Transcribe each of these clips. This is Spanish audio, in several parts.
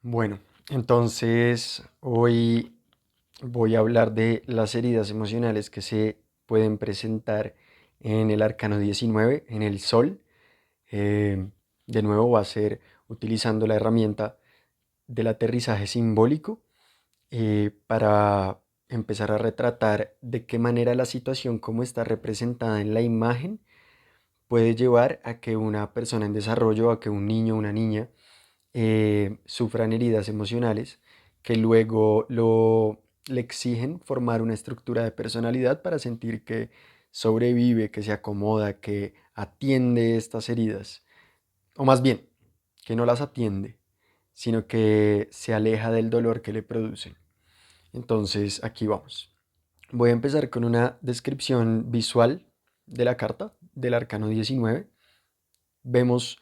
Bueno, entonces hoy voy a hablar de las heridas emocionales que se pueden presentar en el arcano 19, en el sol. Eh, de nuevo va a ser utilizando la herramienta del aterrizaje simbólico para empezar a retratar de qué manera la situación como está representada en la imagen puede llevar a que una persona en desarrollo, a que un niño o una niña sufran heridas emocionales que luego le exigen formar una estructura de personalidad para sentir que sobrevive, que se acomoda, que atiende estas heridas. O más bien, que no las atiende, sino que se aleja del dolor que le producen. Entonces, aquí vamos. Voy a empezar con una descripción visual de la carta del arcano 19. Vemos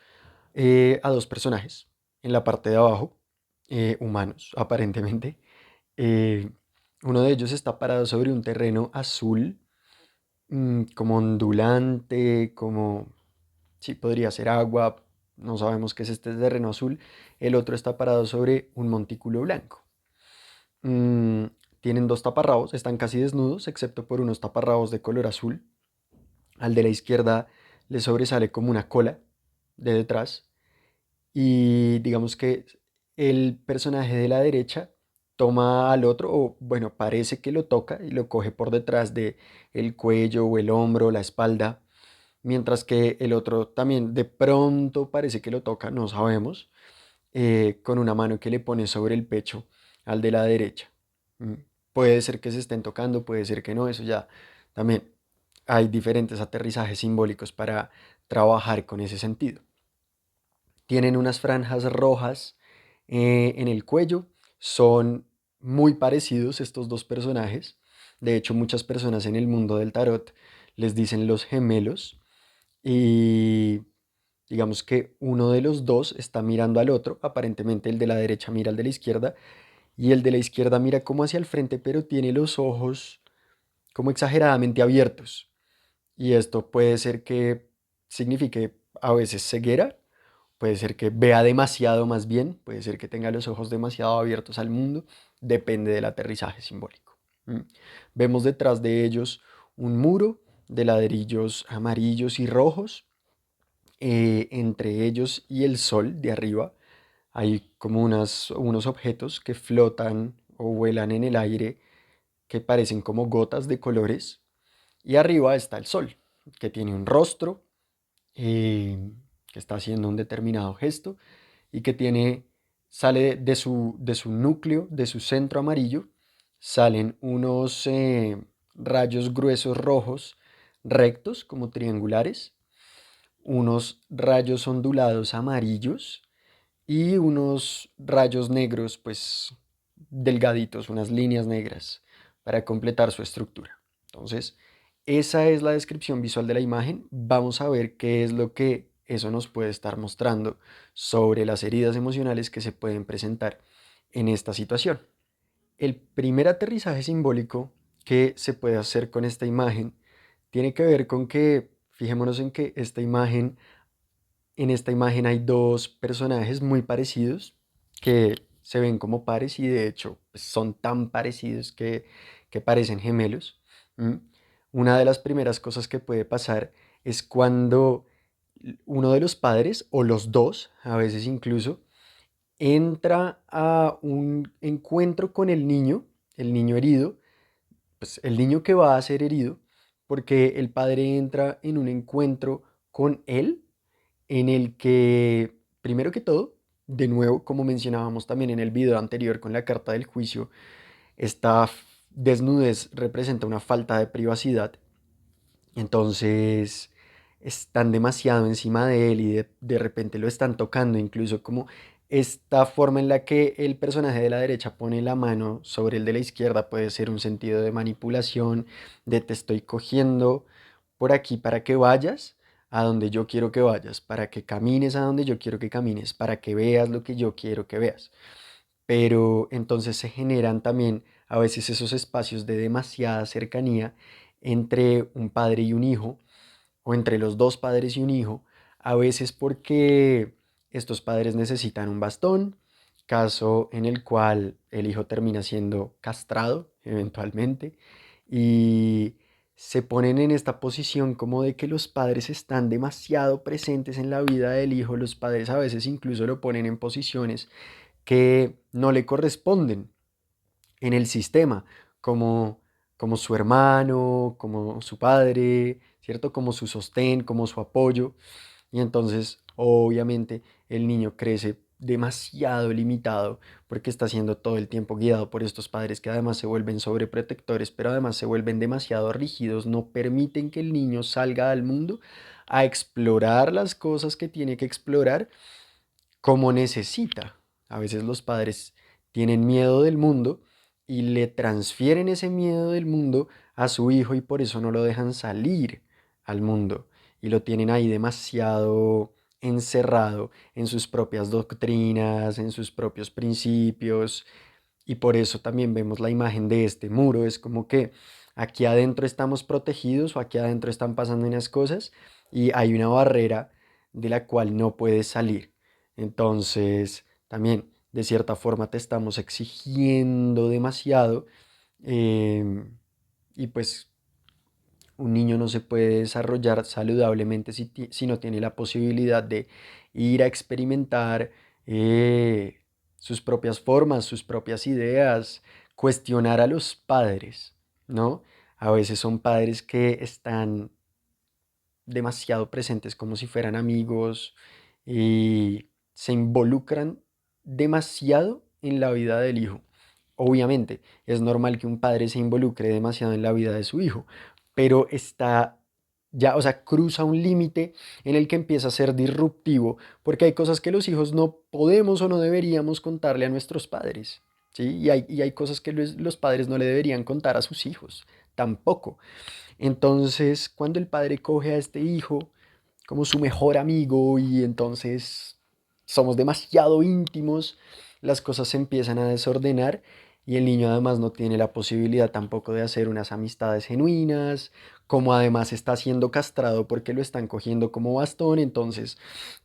a dos personajes en la parte de abajo, humanos aparentemente. Eh, Uno de ellos está parado sobre un terreno azul, como ondulante, como, sí, podría ser agua, no sabemos qué es este terreno azul. El otro está parado sobre un montículo blanco. Mm, Tienen dos taparrabos, están casi desnudos, excepto por unos taparrabos de color azul. Al de la izquierda le sobresale como una cola de detrás. Y digamos que el personaje de la derecha toma al otro, o bueno, parece que lo toca y lo coge por detrás de el cuello o el hombro, la espalda, mientras que el otro también de pronto parece que lo toca, no sabemos, con una mano que le pone sobre el pecho al de la derecha. Mm, Puede ser que se estén tocando, puede ser que no, eso ya también hay diferentes aterrizajes simbólicos para trabajar con ese sentido. Tienen unas franjas rojas en el cuello. Son muy parecidos estos dos personajes. De hecho, muchas personas en el mundo del tarot les dicen los gemelos. Y digamos que uno de los dos está mirando al otro. Aparentemente el de la derecha mira al de la izquierda. Y el de la izquierda mira como hacia el frente, pero tiene los ojos como exageradamente abiertos. Y esto puede ser que signifique a veces ceguera. Puede ser que vea demasiado más bien, puede ser que tenga los ojos demasiado abiertos al mundo, depende del aterrizaje simbólico. ¿Mm? Vemos detrás de ellos un muro de ladrillos amarillos y rojos. Entre ellos y el sol de arriba hay como unos objetos que flotan o vuelan en el aire que parecen como gotas de colores. Y arriba está el sol, que tiene un rostro, eh, que está haciendo un determinado gesto y que sale de su núcleo, de su centro amarillo, salen unos rayos gruesos rojos rectos, como triangulares, unos rayos ondulados amarillos y unos rayos negros, pues delgaditos, unas líneas negras para completar su estructura. Entonces, esa es la descripción visual de la imagen. Vamos a ver qué es lo que eso nos puede estar mostrando sobre las heridas emocionales que se pueden presentar en esta situación. El primer aterrizaje simbólico que se puede hacer con esta imagen tiene que ver con que, fijémonos en que en esta imagen hay dos personajes muy parecidos que se ven como pares y de hecho pues, son tan parecidos que parecen gemelos. ¿M? Una de las primeras cosas que puede pasar es cuando uno de los padres, o los dos, a veces incluso, entra a un encuentro con el niño herido, pues el niño que va a ser herido, porque el padre entra en un encuentro con él en el que, primero que todo, de nuevo, como mencionábamos también en el video anterior con la carta del juicio, esta desnudez representa una falta de privacidad. Entonces, están demasiado encima de él y de repente lo están tocando, incluso como esta forma en la que el personaje de la derecha pone la mano sobre el de la izquierda puede ser un sentido de manipulación, de te estoy cogiendo por aquí para que vayas a donde yo quiero que vayas, para que camines a donde yo quiero que camines, para que veas lo que yo quiero que veas. Pero entonces se generan también a veces esos espacios de demasiada cercanía entre un padre y un hijo, o entre los dos padres y un hijo, a veces porque estos padres necesitan un bastón, caso en el cual el hijo termina siendo castrado eventualmente y se ponen en esta posición como de que los padres están demasiado presentes en la vida del hijo. Los padres a veces incluso lo ponen en posiciones que no le corresponden en el sistema, como, como su hermano, como su padre, ¿cierto? Como su sostén, como su apoyo. Y entonces, obviamente, el niño crece demasiado limitado porque está siendo todo el tiempo guiado por estos padres que además se vuelven sobreprotectores, pero además se vuelven demasiado rígidos, no permiten que el niño salga al mundo a explorar las cosas que tiene que explorar como necesita. A veces los padres tienen miedo del mundo y le transfieren ese miedo del mundo a su hijo y por eso no lo dejan salir al mundo y lo tienen ahí demasiado encerrado en sus propias doctrinas, en sus propios principios y por eso también vemos la imagen de este muro. Es como que aquí adentro estamos protegidos o aquí adentro están pasando unas cosas y hay una barrera de la cual no puedes salir. Entonces, también de cierta forma te estamos exigiendo demasiado em, y pues un niño no se puede desarrollar saludablemente si no tiene la posibilidad de ir a experimentar sus propias formas, sus propias ideas, cuestionar a los padres, ¿no? A veces son padres que están demasiado presentes como si fueran amigos y se involucran demasiado en la vida del hijo. Obviamente, es normal que un padre se involucre demasiado en la vida de su hijo, pero está ya, o sea, cruza un límite en el que empieza a ser disruptivo, porque hay cosas que los hijos no podemos o no deberíamos contarle a nuestros padres, ¿sí? Y hay cosas que los padres no le deberían contar a sus hijos, tampoco. Entonces, cuando el padre coge a este hijo como su mejor amigo y entonces somos demasiado íntimos, las cosas se empiezan a desordenar y el niño además no tiene la posibilidad tampoco de hacer unas amistades genuinas, como además está siendo castrado porque lo están cogiendo como bastón, entonces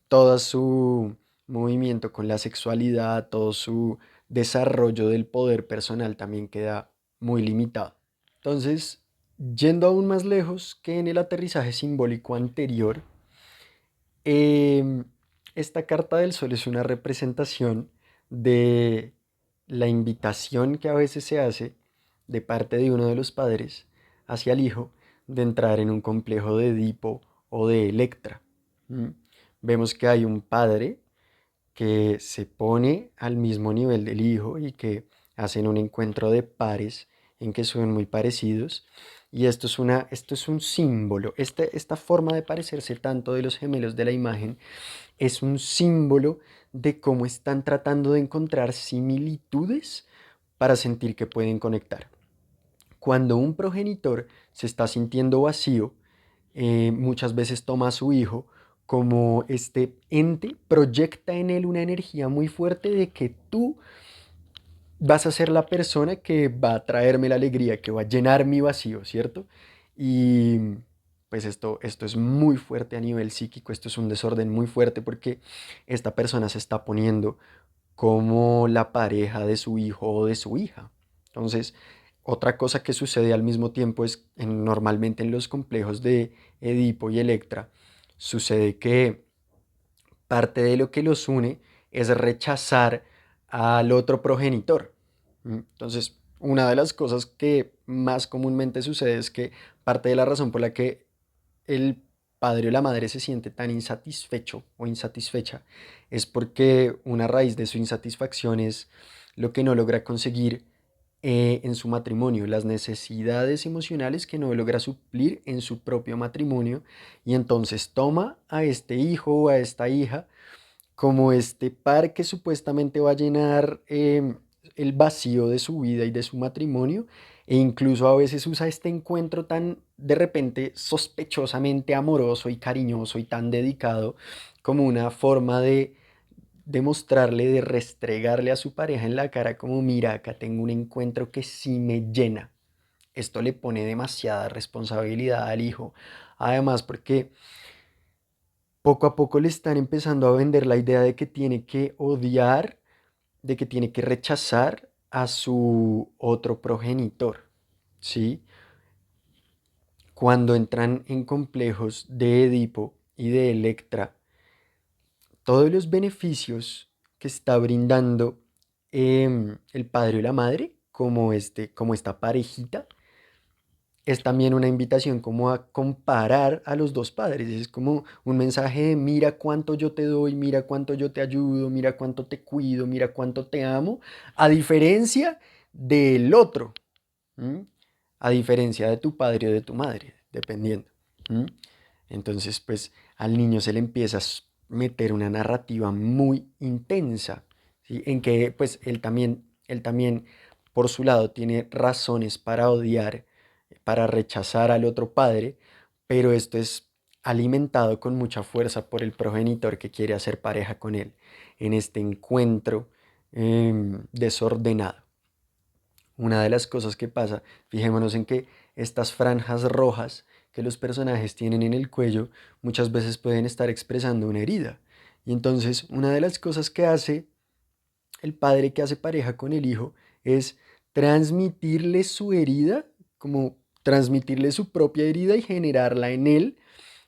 todo su movimiento con la sexualidad, todo su desarrollo del poder personal también queda muy limitado. Entonces, yendo aún más lejos que en el aterrizaje simbólico anterior, em, esta carta del sol es una representación de la invitación que a veces se hace de parte de uno de los padres hacia el hijo de entrar en un complejo de Edipo o de Electra. ¿M? Vemos que hay un padre que se pone al mismo nivel del hijo y que hacen un encuentro de pares en que son muy parecidos. Y esto es un símbolo. Esta forma de parecerse tanto de los gemelos de la imagen es un símbolo de cómo están tratando de encontrar similitudes para sentir que pueden conectar. Cuando un progenitor se está sintiendo vacío, muchas veces toma a su hijo como este ente, proyecta en él una energía muy fuerte de que tú vas a ser la persona que va a traerme la alegría, que va a llenar mi vacío, ¿cierto? Y pues esto es muy fuerte a nivel psíquico, esto es un desorden muy fuerte porque esta persona se está poniendo como la pareja de su hijo o de su hija. Entonces, otra cosa que sucede al mismo tiempo es normalmente en los complejos de Edipo y Electra, sucede que parte de lo que los une es rechazar al otro progenitor. Entonces, una de las cosas que más comúnmente sucede es que parte de la razón por la que el padre o la madre se siente tan insatisfecho o insatisfecha es porque una raíz de su insatisfacción es lo que no logra conseguir en su matrimonio, las necesidades emocionales que no logra suplir en su propio matrimonio y entonces toma a este hijo o a esta hija como este par que supuestamente va a llenar el vacío de su vida y de su matrimonio, e incluso a veces usa este encuentro tan de repente sospechosamente amoroso y cariñoso y tan dedicado como una forma de demostrarle, de restregarle a su pareja en la cara como mira, acá tengo un encuentro que sí me llena. Esto le pone demasiada responsabilidad al hijo. Además, porque poco a poco le están empezando a vender la idea de que tiene que odiar de que tiene que rechazar a su otro progenitor, ¿sí? Cuando entran en complejos de Edipo y de Electra, todos los beneficios que está brindando el padre y la madre, como esta parejita, es también una invitación como a comparar a los dos padres. Es como un mensaje de mira cuánto yo te doy, mira cuánto yo te ayudo, mira cuánto te cuido, mira cuánto te amo, a diferencia del otro, ¿m? A diferencia de tu padre o de tu madre, dependiendo. ¿M? Entonces, pues al niño se le empieza a meter una narrativa muy intensa, ¿sí? En que pues él también, por su lado, tiene razones para odiar, para rechazar al otro padre, pero esto es alimentado con mucha fuerza por el progenitor que quiere hacer pareja con él en este encuentro desordenado. Una de las cosas que pasa, fijémonos en que estas franjas rojas que los personajes tienen en el cuello muchas veces pueden estar expresando una herida. Y entonces una de las cosas que hace el padre que hace pareja con el hijo es transmitirle su herida, como transmitirle su propia herida y generarla en él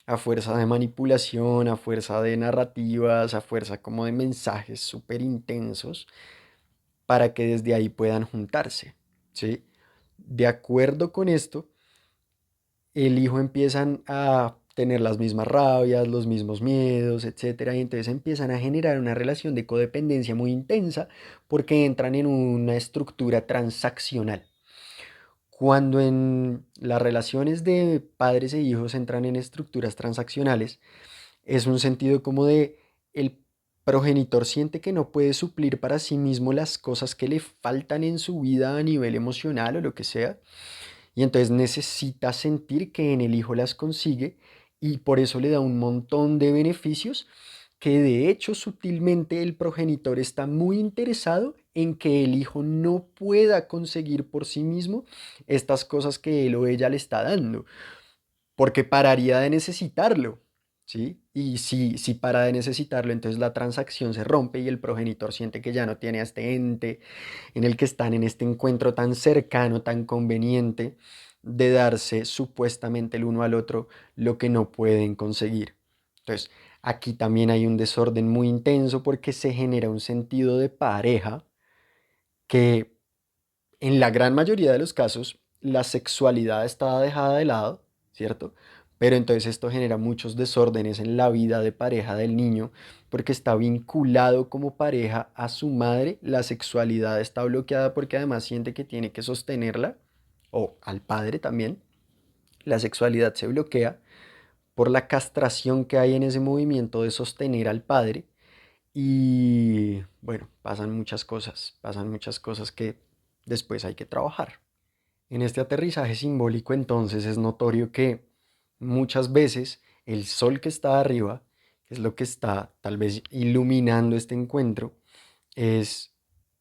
a fuerza de manipulación, a fuerza de narrativas, a fuerza como de mensajes súper intensos para que desde ahí puedan juntarse, ¿sí? De acuerdo con esto, el hijo empiezan a tener las mismas rabias, los mismos miedos, etcétera, y entonces empiezan a generar una relación de codependencia muy intensa porque entran en una estructura transaccional. Cuando en las relaciones de padres e hijos entran en estructuras transaccionales, es un sentido como de el progenitor siente que no puede suplir para sí mismo las cosas que le faltan en su vida a nivel emocional o lo que sea, y entonces necesita sentir que en el hijo las consigue y por eso le da un montón de beneficios que de hecho sutilmente el progenitor está muy interesado en que el hijo no pueda conseguir por sí mismo estas cosas que él o ella le está dando porque pararía de necesitarlo, ¿sí? Y si para de necesitarlo, entonces la transacción se rompe y el progenitor siente que ya no tiene a este ente en el que están en este encuentro tan cercano, tan conveniente, de darse supuestamente el uno al otro lo que no pueden conseguir. Entonces, aquí también hay un desorden muy intenso porque se genera un sentido de pareja que en la gran mayoría de los casos, la sexualidad está dejada de lado, ¿cierto? Pero entonces esto genera muchos desórdenes en la vida de pareja del niño porque está vinculado como pareja a su madre, la sexualidad está bloqueada porque además siente que tiene que sostenerla, o al padre también, la sexualidad se bloquea por la castración que hay en ese movimiento de sostener al padre y bueno, pasan muchas cosas que después hay que trabajar. En este aterrizaje simbólico entonces es notorio que muchas veces el sol que está arriba, que es lo que está tal vez iluminando este encuentro, es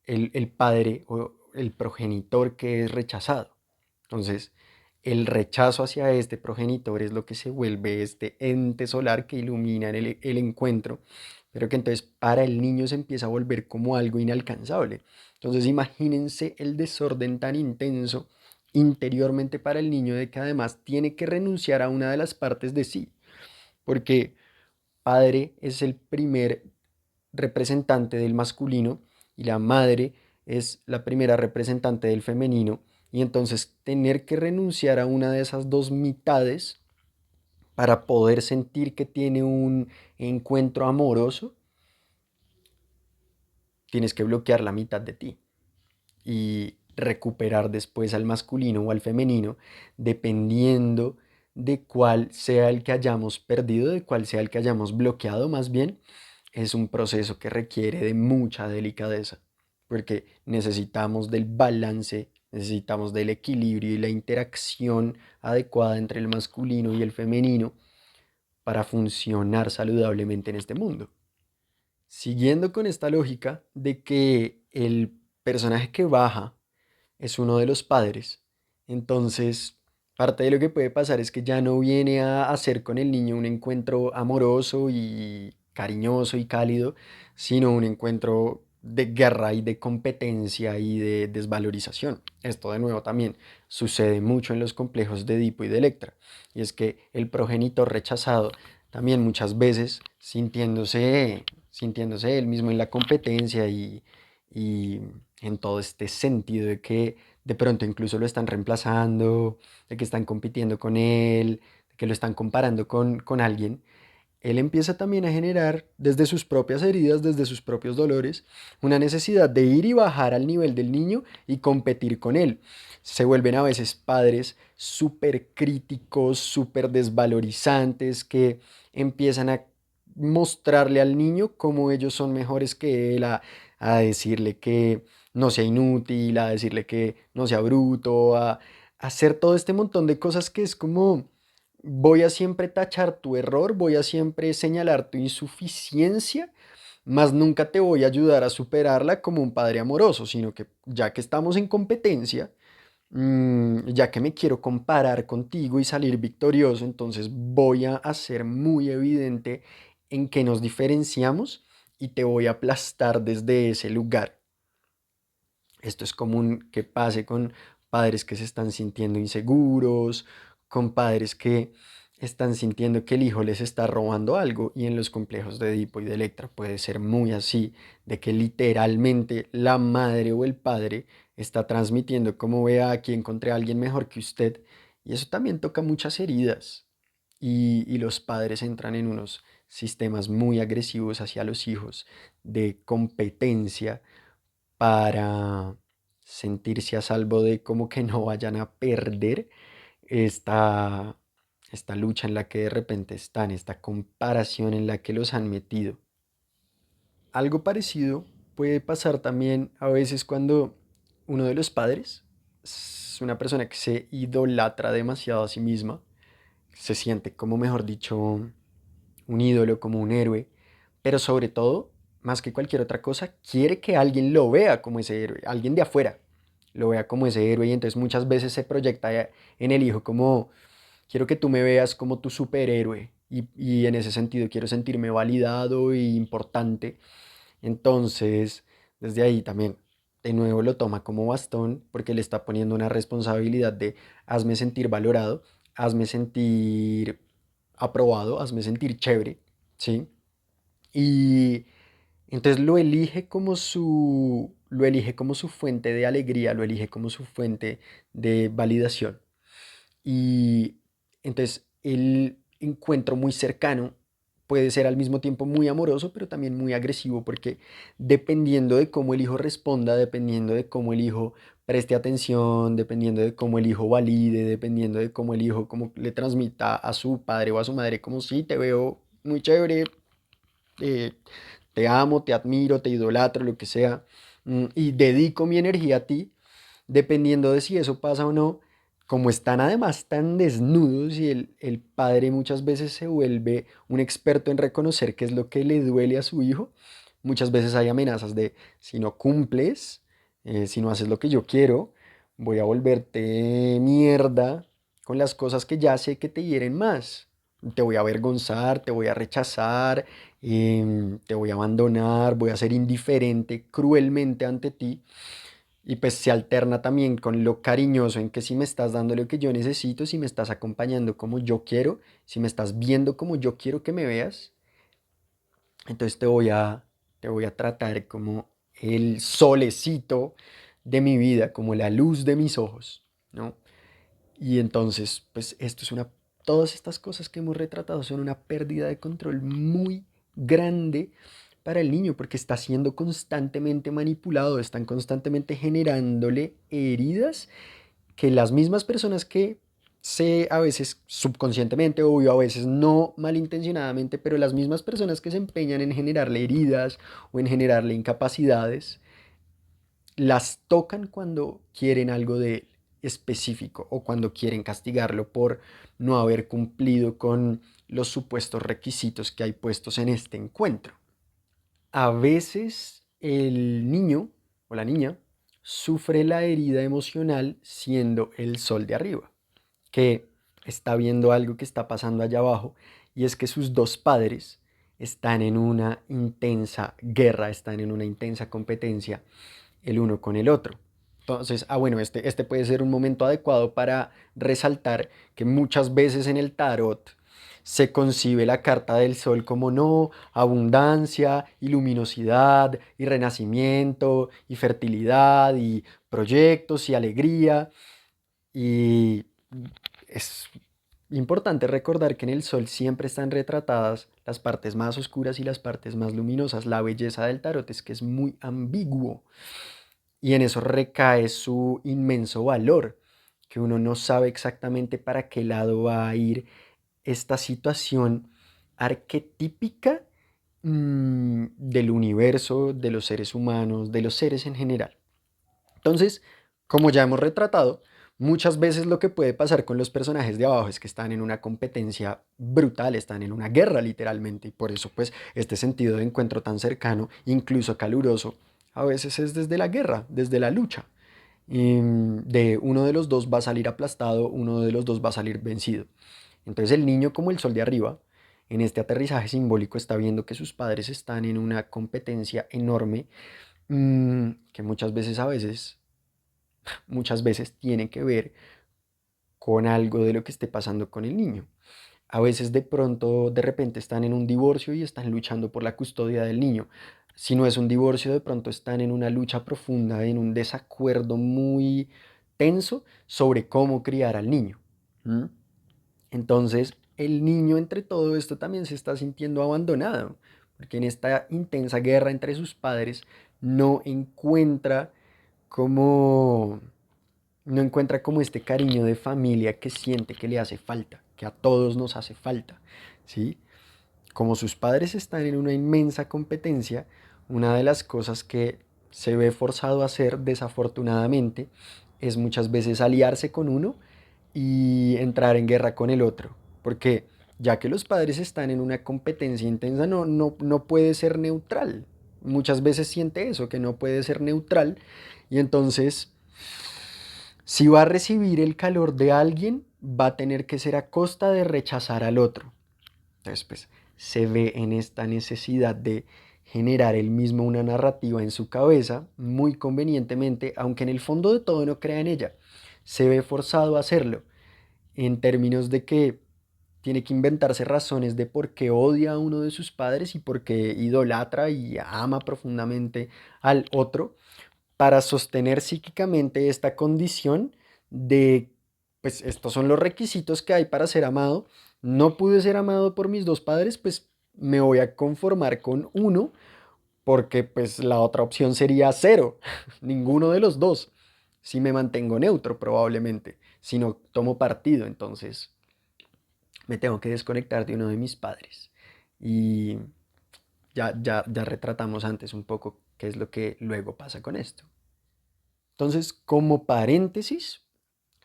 el padre o el progenitor que es rechazado. Entonces, el rechazo hacia este progenitor es lo que se vuelve este ente solar que ilumina el encuentro, pero que entonces para el niño se empieza a volver como algo inalcanzable. Entonces, imagínense el desorden tan intenso interiormente para el niño de que además tiene que renunciar a una de las partes de sí, porque padre es el primer representante del masculino y la madre es la primera representante del femenino, y entonces tener que renunciar a una de esas dos mitades para poder sentir que tiene un encuentro amoroso, tienes que bloquear la mitad de ti y recuperar después al masculino o al femenino, dependiendo de cuál sea el que hayamos perdido, de cuál sea el que hayamos bloqueado más bien, es un proceso que requiere de mucha delicadeza, porque necesitamos del balance, necesitamos del equilibrio y la interacción adecuada entre el masculino y el femenino para funcionar saludablemente en este mundo. Siguiendo con esta lógica de que el personaje que baja es uno de los padres, entonces parte de lo que puede pasar es que ya no viene a hacer con el niño un encuentro amoroso y cariñoso y cálido, sino un encuentro de guerra y de competencia y de desvalorización. Esto de nuevo también sucede mucho en los complejos de Edipo y de Electra. Y es que el progenitor rechazado también muchas veces sintiéndose él mismo en la competencia y en todo este sentido de que de pronto incluso lo están reemplazando, de que están compitiendo con él, de que lo están comparando con alguien, él empieza también a generar desde sus propias heridas, desde sus propios dolores, una necesidad de ir y bajar al nivel del niño y competir con él. Se vuelven a veces padres súper críticos, súper desvalorizantes, que empiezan a mostrarle al niño cómo ellos son mejores que él, a decirle que no sea inútil, a decirle que no sea bruto, a hacer todo este montón de cosas que es como voy a siempre tachar tu error, voy a siempre señalar tu insuficiencia, mas nunca te voy a ayudar a superarla como un padre amoroso, sino que ya que estamos en competencia, ya que me quiero comparar contigo y salir victorioso, entonces voy a hacer muy evidente en que nos diferenciamos y te voy a aplastar desde ese lugar. Esto es común que pase con padres que se están sintiendo inseguros, con padres que están sintiendo que el hijo les está robando algo y en los complejos de Edipo y de Electra puede ser muy así, de que literalmente la madre o el padre está transmitiendo como vea aquí encontré a alguien mejor que usted y eso también toca muchas heridas y los padres entran en unos sistemas muy agresivos hacia los hijos de competencia para sentirse a salvo de como que no vayan a perder esta, esta lucha en la que de repente están, esta comparación en la que los han metido. Algo parecido puede pasar también a veces cuando uno de los padres es una persona que se idolatra demasiado a sí misma, se siente como, mejor dicho, un ídolo, como un héroe, pero sobre todo, más que cualquier otra cosa, quiere que alguien lo vea como ese héroe, alguien de afuera lo vea como ese héroe y entonces muchas veces se proyecta en el hijo como, quiero que tú me veas como tu superhéroe y en ese sentido quiero sentirme validado e importante. Entonces, desde ahí también, de nuevo lo toma como bastón porque le está poniendo una responsabilidad de hazme sentir valorado, hazme sentir aprobado, hazme sentir chévere, ¿sí? Y entonces lo elige como su fuente de alegría, lo elige como su fuente de validación. Y entonces el encuentro muy cercano puede ser al mismo tiempo muy amoroso, pero también muy agresivo, porque dependiendo de cómo el hijo responda, dependiendo de cómo el hijo preste atención, dependiendo de cómo el hijo valide, dependiendo de cómo el hijo como le transmita a su padre o a su madre como sí, te veo muy chévere, eh, te amo, te admiro, te idolatro, lo que sea, y dedico mi energía a ti, dependiendo de si eso pasa o no, como están además tan desnudos y el padre muchas veces se vuelve un experto en reconocer qué es lo que le duele a su hijo, muchas veces hay amenazas de si no cumples, si no haces lo que yo quiero, voy a volverte mierda con las cosas que ya sé que te hieren más. Te voy a avergonzar, te voy a rechazar, te voy a abandonar, voy a ser indiferente cruelmente ante ti. Y pues se alterna también con lo cariñoso en que si me estás dando lo que yo necesito, si me estás acompañando como yo quiero, si me estás viendo como yo quiero que me veas, entonces te voy a tratar como el solecito de mi vida, como la luz de mis ojos, ¿no? Y entonces, pues esto es una, todas estas cosas que hemos retratado son una pérdida de control muy grande para el niño porque está siendo constantemente manipulado, están constantemente generándole heridas que las mismas personas que a veces subconscientemente, obvio, a veces no malintencionadamente, pero las mismas personas que se empeñan en generarle heridas o en generarle incapacidades, las tocan cuando quieren algo de él específico o cuando quieren castigarlo por no haber cumplido con los supuestos requisitos que hay puestos en este encuentro. A veces el niño o la niña sufre la herida emocional siendo el sol de arriba, que está viendo algo que está pasando allá abajo y es que sus dos padres están en una intensa guerra, están en una intensa competencia el uno con el otro. Entonces, bueno, este puede ser un momento adecuado para resaltar que muchas veces en el tarot se concibe la carta del sol como no, abundancia y luminosidad y renacimiento y fertilidad y proyectos y alegría. Y es importante recordar que en el sol siempre están retratadas las partes más oscuras y las partes más luminosas. La belleza del tarot es que es muy ambiguo y en eso recae su inmenso valor, que uno no sabe exactamente para qué lado va a ir esta situación arquetípica del universo, de los seres humanos, de los seres en general. Entonces, como ya hemos retratado, muchas veces lo que puede pasar con los personajes de abajo es que están en una competencia brutal, están en una guerra literalmente, y por eso pues este sentido de encuentro tan cercano, incluso caluroso, a veces es desde la guerra, desde la lucha. De uno de los dos va a salir aplastado, uno de los dos va a salir vencido. Entonces el niño como el sol de arriba, en este aterrizaje simbólico está viendo que sus padres están en una competencia enorme, que muchas veces tiene que ver con algo de lo que esté pasando con el niño. A veces de pronto, de repente están en un divorcio y están luchando por la custodia del niño. Si no es un divorcio, de pronto están en una lucha profunda, en un desacuerdo muy tenso sobre cómo criar al niño. ¿Mm? Entonces, el niño entre todo esto también se está sintiendo abandonado, porque en esta intensa guerra entre sus padres no encuentra como no encuentra como este cariño de familia que siente que le hace falta, que a todos nos hace falta, ¿sí? Como sus padres están en una inmensa competencia, una de las cosas que se ve forzado a hacer desafortunadamente es muchas veces aliarse con uno y entrar en guerra con el otro, porque ya que los padres están en una competencia intensa, no puede ser neutral. Muchas veces siente eso, que no puede ser neutral, y entonces si va a recibir el calor de alguien, va a tener que ser a costa de rechazar al otro. Entonces, pues, se ve en esta necesidad de generar él mismo una narrativa en su cabeza, muy convenientemente, aunque en el fondo de todo no crea en ella. Se ve forzado a hacerlo, en términos de que tiene que inventarse razones de por qué odia a uno de sus padres y por qué idolatra y ama profundamente al otro para sostener psíquicamente esta condición de, pues estos son los requisitos que hay para ser amado. No pude ser amado por mis dos padres, pues me voy a conformar con uno, porque pues la otra opción sería cero, ninguno de los dos. Si me mantengo neutro probablemente, si no tomo partido, entonces me tengo que desconectar de uno de mis padres. Y ya retratamos antes un poco qué es lo que luego pasa con esto. Entonces, como paréntesis,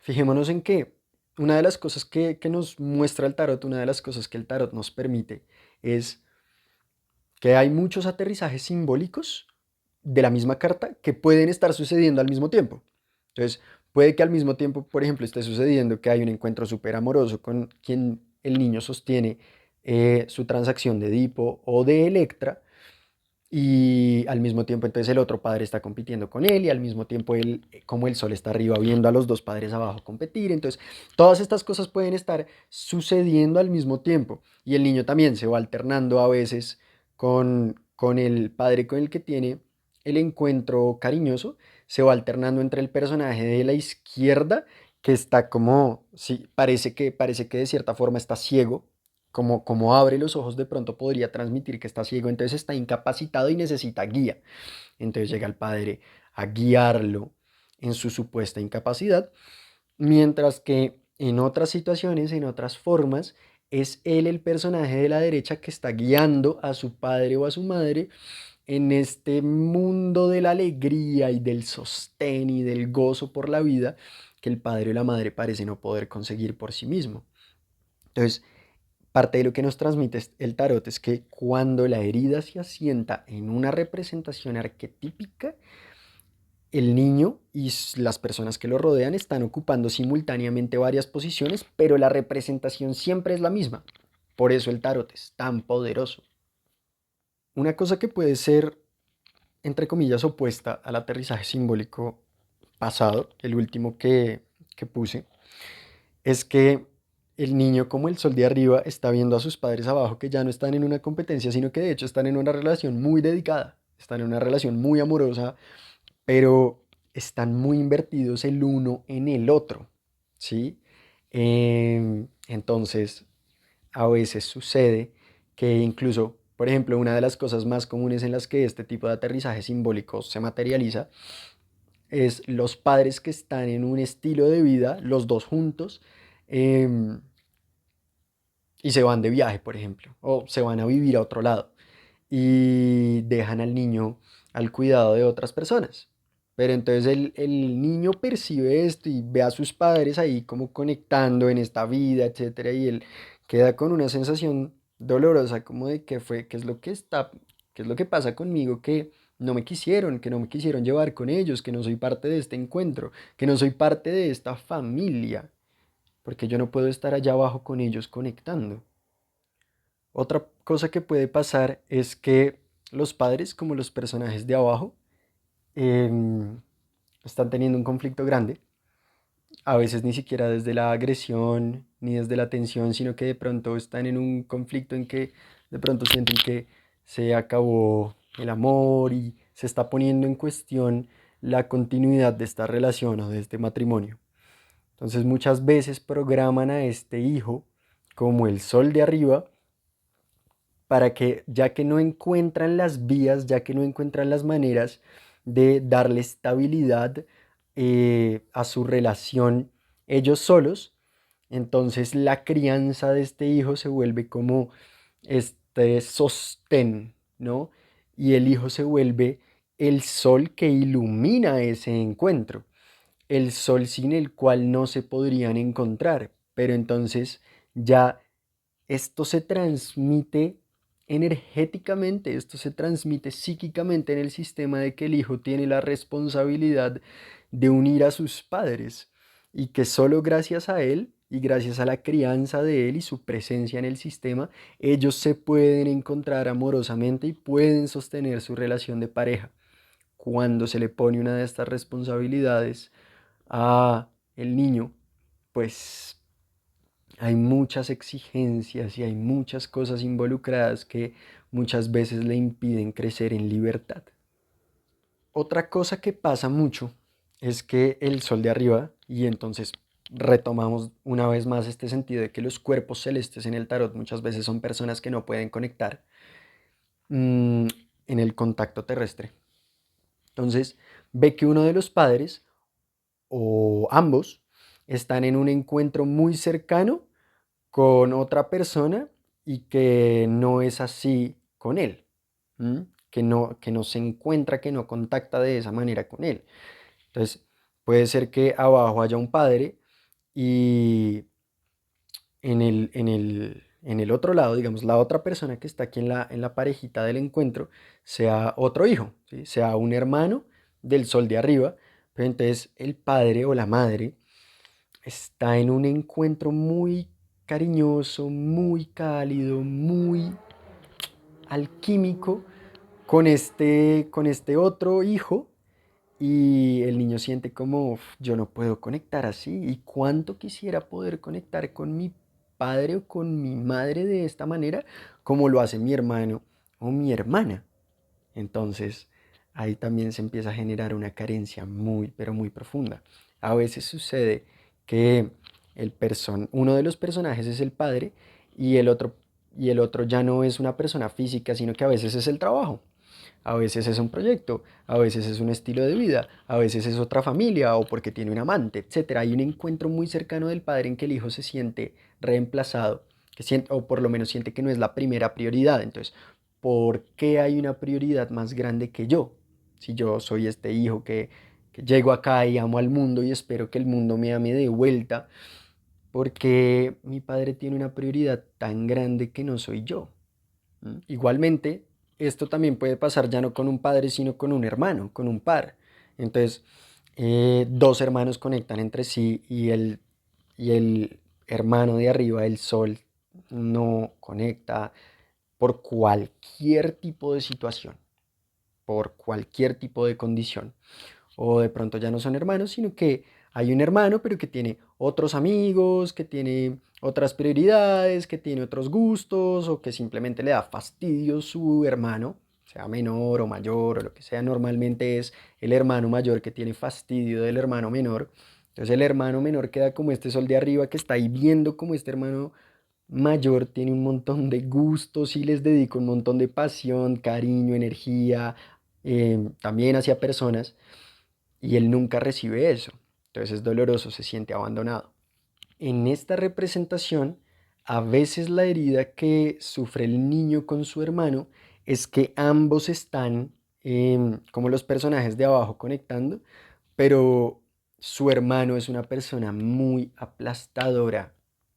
fijémonos en que una de las cosas que nos muestra el tarot, una de las cosas que el tarot nos permite, es que hay muchos aterrizajes simbólicos de la misma carta que pueden estar sucediendo al mismo tiempo. Entonces, puede que al mismo tiempo, por ejemplo, esté sucediendo que hay un encuentro súper amoroso con quien el niño sostiene su transacción de Edipo o de Electra, y al mismo tiempo entonces el otro padre está compitiendo con él y al mismo tiempo él, como el sol está arriba, viendo a los dos padres abajo competir. Entonces todas estas cosas pueden estar sucediendo al mismo tiempo y el niño también se va alternando a veces con el padre con el que tiene el encuentro cariñoso, se va alternando entre el personaje de la izquierda que está como, sí, parece que de cierta forma está ciego, como abre los ojos de pronto podría transmitir que está ciego, entonces está incapacitado y necesita guía. Entonces llega el padre a guiarlo en su supuesta incapacidad, mientras que en otras situaciones, en otras formas, es él el personaje de la derecha que está guiando a su padre o a su madre en este mundo de la alegría y del sostén y del gozo por la vida que el padre o la madre parece no poder conseguir por sí mismo. Entonces, parte de lo que nos transmite el tarot es que cuando la herida se asienta en una representación arquetípica, el niño y las personas que lo rodean están ocupando simultáneamente varias posiciones, pero la representación siempre es la misma. Por eso el tarot es tan poderoso. Una cosa que puede ser, entre comillas, opuesta al aterrizaje simbólico pasado, el último que puse, es que el niño como el sol de arriba está viendo a sus padres abajo que ya no están en una competencia, sino que de hecho están en una relación muy dedicada, están en una relación muy amorosa, pero están muy invertidos el uno en el otro, ¿sí? Entonces, a veces sucede que incluso, por ejemplo, una de las cosas más comunes en las que este tipo de aterrizaje simbólico se materializa es los padres que están en un estilo de vida, los dos juntos, em, y se van de viaje, por ejemplo, o se van a vivir a otro lado y dejan al niño al cuidado de otras personas. Pero entonces el niño percibe esto y ve a sus padres ahí como conectando en esta vida, etcétera, y él queda con una sensación dolorosa como de qué fue, qué es lo que está, qué es lo que pasa conmigo, que no me quisieron, que no me quisieron llevar con ellos, que no soy parte de este encuentro, que no soy parte de esta familia, porque yo no puedo estar allá abajo con ellos conectando. Otra cosa que puede pasar es que los padres, como los personajes de abajo, em, están teniendo un conflicto grande, a veces ni siquiera desde la agresión ni desde la tensión, sino que de pronto están en un conflicto en que de pronto sienten que se acabó el amor y se está poniendo en cuestión la continuidad de esta relación o de este matrimonio. Entonces muchas veces programan a este hijo como el sol de arriba para que ya que no encuentran las vías, ya que no encuentran las maneras de darle estabilidad a su relación ellos solos, entonces la crianza de este hijo se vuelve como este sostén, ¿no? Y el hijo se vuelve el sol que ilumina ese encuentro, el sol sin el cual no se podrían encontrar, pero entonces ya esto se transmite energéticamente, esto se transmite psíquicamente en el sistema de que el hijo tiene la responsabilidad de unir a sus padres y que solo gracias a él y gracias a la crianza de él y su presencia en el sistema, ellos se pueden encontrar amorosamente y pueden sostener su relación de pareja. Cuando se le pone una de estas responsabilidades a el niño, pues hay muchas exigencias y hay muchas cosas involucradas que muchas veces le impiden crecer en libertad. Otra cosa que pasa mucho es que el sol de arriba, y entonces retomamos una vez más este sentido de que los cuerpos celestes en el tarot muchas veces son personas que no pueden conectar mm, en el contacto terrestre. Entonces ve que uno de los padres o ambos están en un encuentro muy cercano con otra persona y que no es así con él, ¿m? Que no se encuentra, que no contacta de esa manera con él. Entonces, puede ser que abajo haya un padre y en el otro lado, digamos, la otra persona que está aquí en la parejita del encuentro sea otro hijo, ¿sí? Sea un hermano del sol de arriba, pero entonces el padre o la madre está en un encuentro muy cariñoso, muy cálido, muy alquímico con este otro hijo y el niño siente como "Uf, yo no puedo conectar así y cuánto quisiera poder conectar con mi padre o con mi madre de esta manera como lo hace mi hermano o mi hermana". Entonces ahí también se empieza a generar una carencia muy, pero muy profunda. A veces sucede que uno de los personajes es el padre y y el otro ya no es una persona física, sino que a veces es el trabajo. A veces es un proyecto, a veces es un estilo de vida, a veces es otra familia o porque tiene un amante, etcétera. Hay un encuentro muy cercano del padre en que el hijo se siente reemplazado, que siente, o por lo menos siente que no es la primera prioridad. Entonces, ¿por qué hay una prioridad más grande que yo? Si yo soy este hijo que llego acá y amo al mundo y espero que el mundo me ame de vuelta, porque mi padre tiene una prioridad tan grande que no soy yo. ¿Mm? Igualmente, esto también puede pasar ya no con un padre, sino con un hermano, con un par. Entonces, dos hermanos conectan entre sí y el hermano de arriba, el sol, no conecta, por cualquier tipo de situación, por cualquier tipo de condición. O de pronto ya no son hermanos, sino que hay un hermano, pero que tiene otros amigos, que tiene otras prioridades, que tiene otros gustos, o que simplemente le da fastidio su hermano, sea menor o mayor o lo que sea. Normalmente es el hermano mayor que tiene fastidio del hermano menor. Entonces el hermano menor queda como este sol de arriba que está ahí viendo como este hermano mayor tiene un montón de gustos y les dedica un montón de pasión, cariño, energía, también hacia personas, y él nunca recibe eso. Entonces es doloroso, se siente abandonado. En esta representación, a veces la herida que sufre el niño con su hermano es que ambos están como los personajes de abajo conectando, pero su hermano es una persona muy aplastadora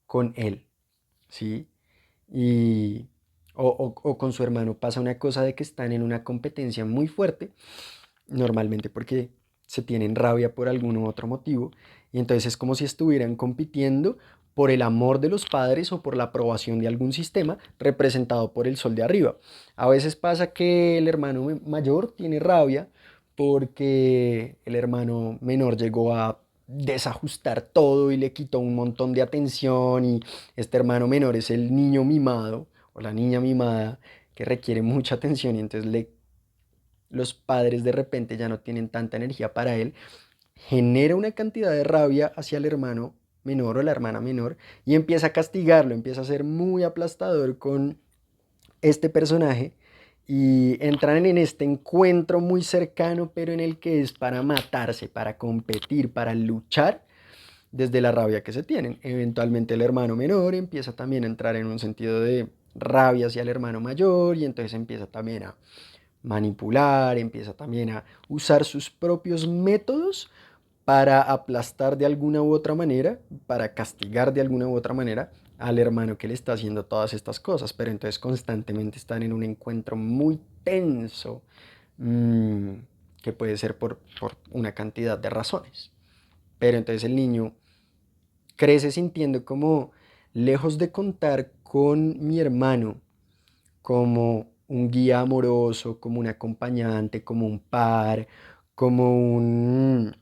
con él, ¿sí? Y, o con su hermano pasa una cosa de que están en una competencia muy fuerte, normalmente porque se tienen rabia por algún u otro motivo, y entonces es como si estuvieran compitiendo por el amor de los padres o por la aprobación de algún sistema representado por el sol de arriba. A veces pasa que el hermano mayor tiene rabia porque el hermano menor llegó a desajustar todo y le quitó un montón de atención, y este hermano menor es el niño mimado o la niña mimada que requiere mucha atención, y entonces los padres de repente ya no tienen tanta energía para él, genera una cantidad de rabia hacia el hermano menor o la hermana menor y empieza a castigarlo, empieza a ser muy aplastador con este personaje, y entran en este encuentro muy cercano, pero en el que es para matarse, para competir, para luchar desde la rabia que se tienen. Eventualmente el hermano menor empieza también a entrar en un sentido de rabia hacia el hermano mayor, y entonces empieza también a manipular, empieza también a usar sus propios métodos para aplastar de alguna u otra manera, para castigar de alguna u otra manera al hermano que le está haciendo todas estas cosas. Pero entonces constantemente están en un encuentro muy tenso, mmm, que puede ser por una cantidad de razones. Pero entonces el niño crece sintiendo como, lejos de contar con mi hermano como un guía amoroso, como un acompañante, como un par, como un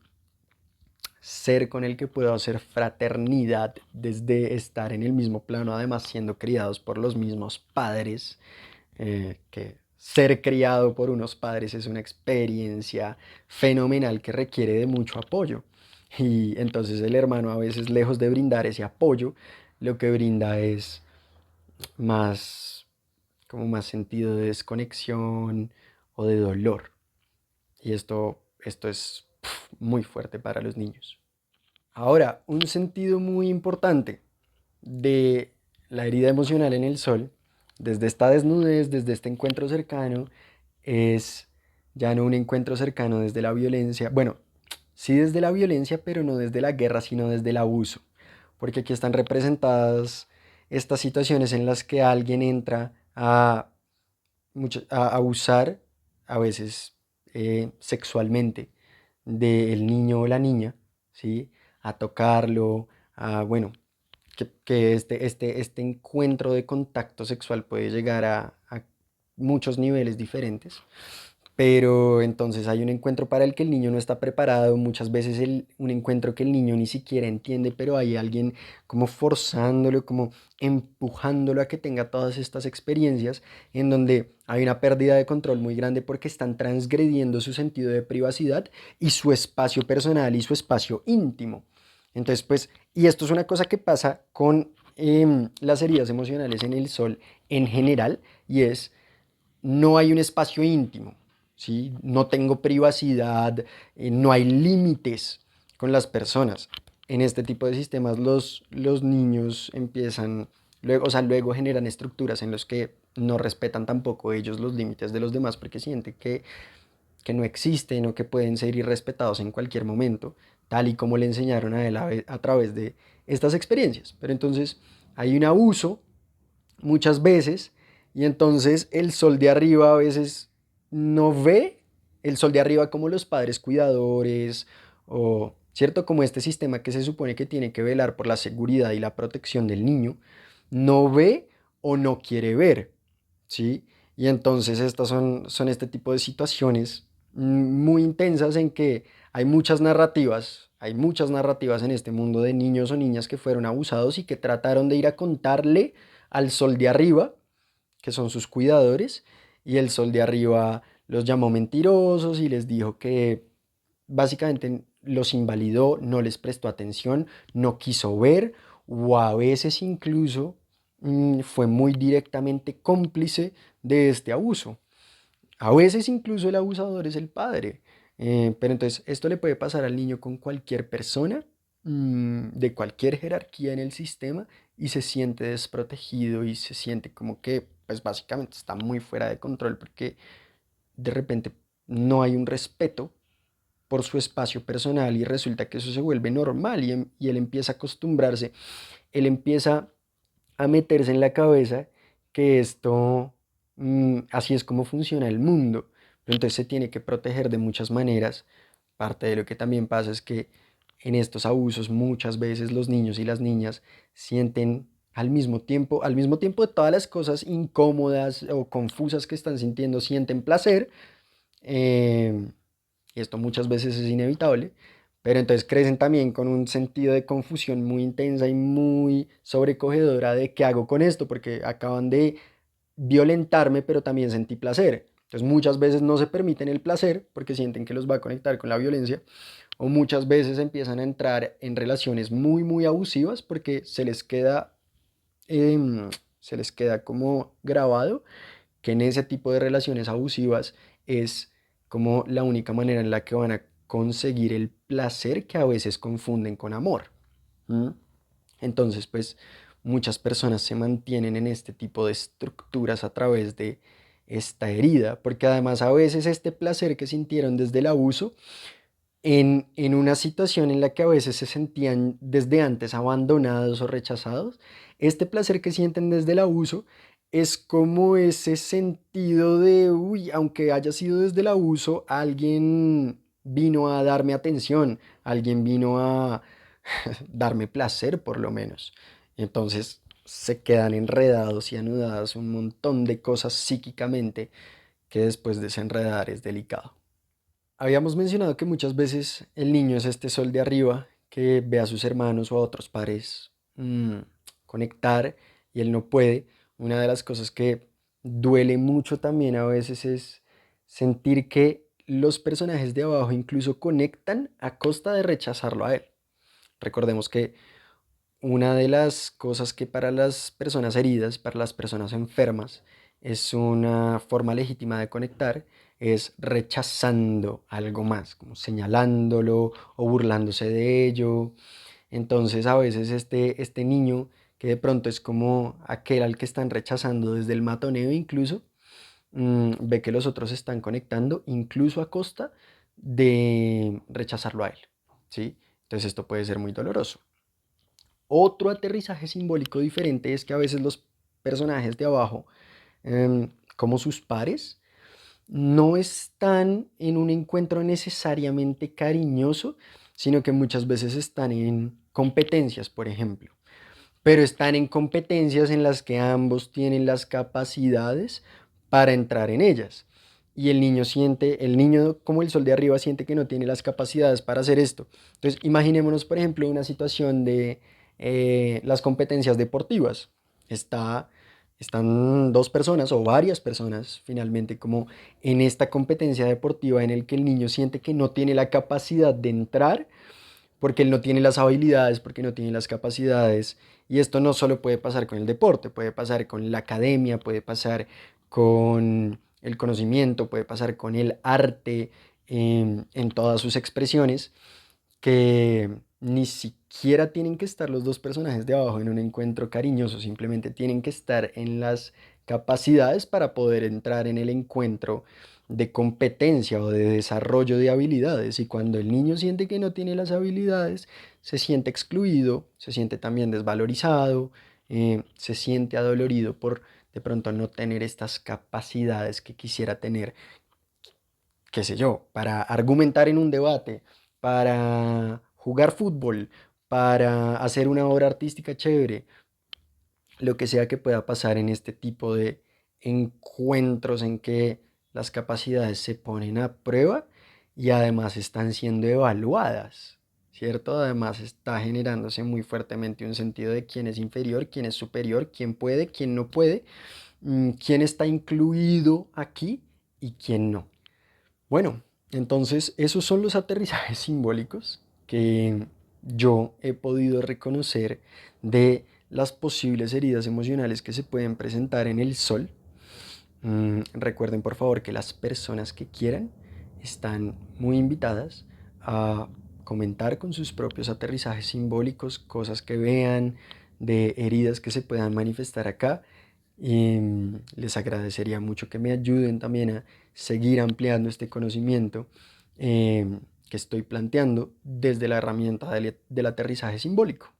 ser con el que puedo hacer fraternidad desde estar en el mismo plano, además siendo criados por los mismos padres, que ser criado por unos padres es una experiencia fenomenal que requiere de mucho apoyo. Y entonces el hermano, a veces, lejos de brindar ese apoyo, lo que brinda es más, como más sentido de desconexión o de dolor. Y esto es muy fuerte para los niños. Ahora, un sentido muy importante de la herida emocional en el sol, desde esta desnudez, desde este encuentro cercano, es ya no un encuentro cercano desde la violencia. Bueno, sí desde la violencia, pero no desde la guerra, sino desde el abuso. Porque aquí están representadas estas situaciones en las que alguien entra a abusar, a veces sexualmente, del niño o la niña, ¿sí? A tocarlo, a, bueno, que este encuentro de contacto sexual puede llegar a muchos niveles diferentes. Pero entonces hay un encuentro para el que el niño no está preparado, muchas veces un encuentro que el niño ni siquiera entiende, pero hay alguien como forzándolo, como empujándolo a que tenga todas estas experiencias, en donde hay una pérdida de control muy grande porque están transgrediendo su sentido de privacidad y su espacio personal y su espacio íntimo. Entonces, pues, y esto es una cosa que pasa con las heridas emocionales en el sol en general, y es, no hay un espacio íntimo, ¿sí? No tengo privacidad, no hay límites con las personas. En este tipo de sistemas los niños empiezan, luego, o sea, luego generan estructuras en las que no respetan tampoco ellos los límites de los demás porque sienten que no existen o que pueden ser irrespetados en cualquier momento, tal y como le enseñaron a él a través de estas experiencias. Pero entonces hay un abuso muchas veces, y entonces el sol de arriba a veces no ve el sol de arriba como los padres cuidadores, o cierto, como este sistema que se supone que tiene que velar por la seguridad y la protección del niño, no ve o no quiere ver, ¿sí? Y entonces estas son este tipo de situaciones muy intensas en que hay muchas narrativas en este mundo de niños o niñas que fueron abusados y que trataron de ir a contarle al sol de arriba, que son sus cuidadores, y el sol de arriba los llamó mentirosos y les dijo que básicamente los invalidó, no les prestó atención, no quiso ver o a veces incluso fue muy directamente cómplice de este abuso. A veces incluso el abusador es el padre. Pero entonces esto le puede pasar al niño con cualquier persona de cualquier jerarquía en el sistema y se siente desprotegido y se siente como que pues básicamente está muy fuera de control porque de repente no hay un respeto por su espacio personal y resulta que eso se vuelve normal y él empieza a acostumbrarse, él empieza a meterse en la cabeza que esto, así es como funciona el mundo. Pero entonces se tiene que proteger de muchas maneras. Parte de lo que también pasa es que en estos abusos muchas veces los niños y las niñas sienten al mismo tiempo de todas las cosas incómodas o confusas que están sintiendo, sienten placer. eh, y esto muchas veces es inevitable, pero entonces crecen también con un sentido de confusión muy intensa y muy sobrecogedora de qué hago con esto, porque acaban de violentarme, pero también sentí placer. Entonces muchas veces no se permiten el placer porque sienten que los va a conectar con la violencia, o muchas veces empiezan a entrar en relaciones muy, muy abusivas porque em, se les queda como grabado que en ese tipo de relaciones abusivas es como la única manera en la que van a conseguir el placer que a veces confunden con amor. ¿Mm? Entonces, pues muchas personas se mantienen en este tipo de estructuras a través de esta herida, porque además a veces este placer que sintieron desde el abuso en una situación en la que a veces se sentían desde antes abandonados o rechazados, este placer que sienten desde el abuso es como ese sentido de, uy, aunque haya sido desde el abuso, alguien vino a darme atención, alguien vino a darme placer por lo menos. Entonces se quedan enredados y anudados un montón de cosas psíquicamente que después desenredar es delicado. Habíamos mencionado que muchas veces el niño es este sol de arriba que ve a sus hermanos o a otros pares conectar y él no puede. Una de las cosas que duele mucho también a veces es sentir que los personajes de abajo incluso conectan a costa de rechazarlo a él. Recordemos que una de las cosas que para las personas heridas, para las personas enfermas, es una forma legítima de conectar, es rechazando algo más, como señalándolo o burlándose de ello. Entonces a veces este niño, que de pronto es como aquel al que están rechazando desde el matoneo incluso, ve que los otros están conectando incluso a costa de rechazarlo a él, ¿sí? Entonces esto puede ser muy doloroso. Otro aterrizaje simbólico diferente es que a veces los personajes de abajo, como sus pares, no están en un encuentro necesariamente cariñoso, sino que muchas veces están en competencias, por ejemplo. Pero están en competencias en las que ambos tienen las capacidades para entrar en ellas. Y el niño como el sol de arriba siente que no tiene las capacidades para hacer esto. Entonces, imaginémonos, por ejemplo, una situación de las competencias deportivas. Está, están dos personas o varias personas finalmente como en esta competencia deportiva en el que el niño siente que no tiene la capacidad de entrar porque él no tiene las habilidades, porque no tiene las capacidades. Y esto no solo puede pasar con el deporte, puede pasar con la academia, puede pasar con el conocimiento, puede pasar con el arte en todas sus expresiones, que ni siquiera tienen que estar los dos personajes de abajo en un encuentro cariñoso, simplemente tienen que estar en las capacidades para poder entrar en el encuentro de competencia o de desarrollo de habilidades. Y cuando el niño siente que no tiene las habilidades, se siente excluido, se siente también desvalorizado, se siente adolorido por de pronto no tener estas capacidades que quisiera tener, qué sé yo, para argumentar en un debate, para jugar fútbol, para hacer una obra artística chévere, lo que sea que pueda pasar en este tipo de encuentros en que las capacidades se ponen a prueba y además están siendo evaluadas, ¿cierto? Además está generándose muy fuertemente un sentido de quién es inferior, quién es superior, quién puede, quién no puede, quién está incluido aquí y quién no. Bueno, entonces esos son los aterrizajes simbólicos que yo he podido reconocer de las posibles heridas emocionales que se pueden presentar en el sol. Recuerden por favor que las personas que quieran están muy invitadas a comentar con sus propios aterrizajes simbólicos, cosas que vean, de heridas que se puedan manifestar acá. Y les agradecería mucho que me ayuden también a seguir ampliando este conocimiento que estoy planteando desde la herramienta del aterrizaje simbólico.